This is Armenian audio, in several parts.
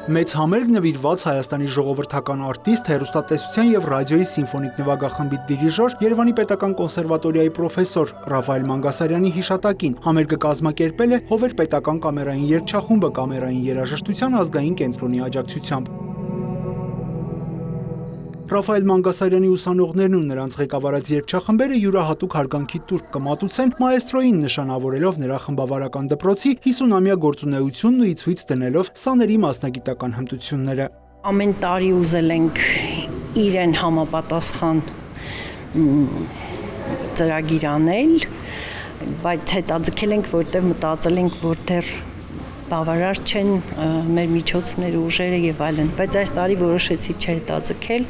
Մեծ համերգ նվիրված Հայաստանի ժողովրդական արտիստ, հեռուստատեսության և ռադիոյի սիմֆոնիկ նվագախմբի դիրիժոր, Երևանի պետական կոնսերվատորիայի պրոֆեսոր Ռաֆայել Մանգասարյանի հիշատակին։ Համերգը կազմակերպել է Հովեր պետական կամերային երգչախումբը կամերային երաժշտության ազգային կենտրոնի աջակցությամբ։ Ռաֆայել Մանգասարյանի ուսանողներն ու նրանց ղեկավարած երգչախմբերը յուրահատուկ հարգանքի տուրք կմատուցեն մաեստրոյին նշանավորելով նրա խմբավարական դպրոցի 50-ամյա գործունեությունն ու ի ցույց դնելով սաների մասնագիտական հմտությունները։ Ամեն տարի ուզել ենք իրեն համապատասխան ծրագիր անել, բայց հետաձգել ենք, որտեղ մտածել ենք, որ դեռ բավարար չեն մեր միջոցները, ուժերը եւ այլն, բայց այս տարի որոշեցի չհետաձգել,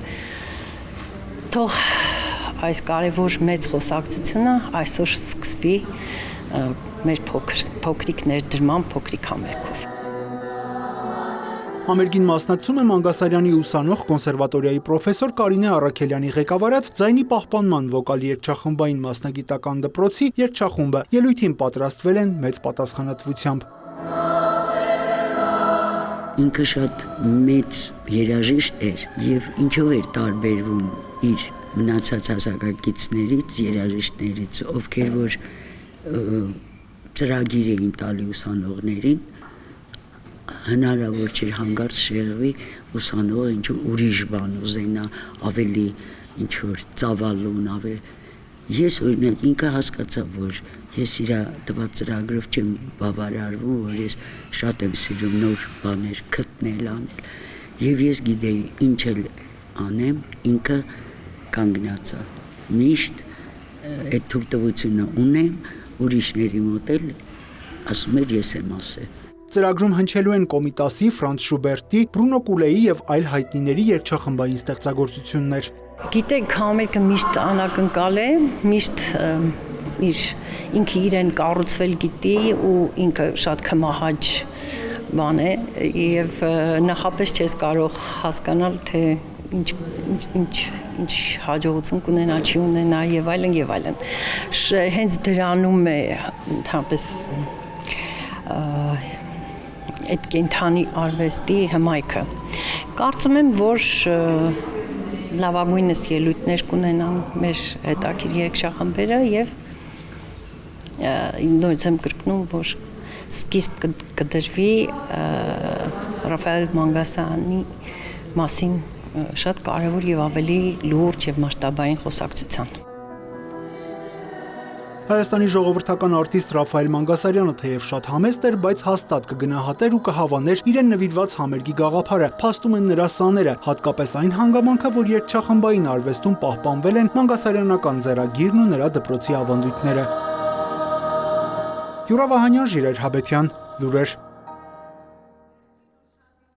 թող այս կարևոր մեծ խոսակցությունը այսօր սկսվի մեր փոքրիկ ներդրման փոքրիկ համերգով։ Համերգին մասնակցում է Մանգասարյանի ուսանող կոնսերվատորիայի պրոֆեսոր Կարինե Առաքելյանի ղեկավարած ձայնի պահպանման վոկալ երգչախմբային մասնագիտական դպրոցի երգչախումբը։ Ելույթին պատրաստվել են մեծ պատասխանատվությամբ։ Ինքը շատ մեծ երաժիշտ էր եւ ինչով էր տարբերվում իր մնացած հասակակիցներից, երաժիշտներից, ովքեր որ ծրագիր էին տալի ուսանողներին, հնարավոր չէր հանգարց շեղվի ուսանողը ինչ-որ ուրիշ բան ուզենա, ավելի ինչ-որ ծավալուն, Ես օրինակ ինքը հասկացա, որ ես իր տված ծրագրով չեմ բավարարվում, որ ես շատ եմ սիրում նոր բաներ գտնել, անել։ Եվ ես գիտեի ինչ էլ անեմ, ինքը կանգնած է։ Միշտ այդ թույլտվությունը ունեմ, ուրիշների մոտ էլ ասում էր ես եմ ասել։ Ծրագրում հնչելու են Կոմիտասի, Ֆրանց Շուբերտի, Բրունո Կուլեի եւ այլ հայտնիների երգչախմբային ստեղծագործություններ։ Գիտեք, համերգը միշտ անակնկալ է, միշտ ինքը իրեն կառուցվել գիտի ու ինքը շատ կմահաճ բան է եւ նախապես չես կարող հասկանալ, թե ինչ հաջողություն կունենա, չի ունենա եւ այլն եւ այլն։ Հենց դրանում է ընդհանրապես այդ կենթանի արվեստի հմայքը։ Կարծում եմ, որ լավագույնս ելույթներ կունենան մեր հետաքրքիր երգչախմբերը եւ նույնպես եմ կրկնում, որ սկիզբ կդրվի Ռաֆայել Մանգասարյանի մասին շատ կարևոր եւ ավելի լուրջ եւ մասշտաբային խոսակցության։ Հայաստանի ժողովրդական արտիստ Ռաֆայել Մանգասարյանը թեև շատ համեստ էր, բայց հաստատ կգնահատեր ու կհավաներ իրեն նվիրված համերգի գաղափարը, փաստում են նրա սաները, հատկապես այն հանգամանքը, որ երգչախմբային արվեստում պահպանվել են մանգասարյանական ձեռագիրն ու նրա դպրոցի ավանդույթները։ Յուրա Վահանյան, Ժիրայր Հաբետյան, լուրեր։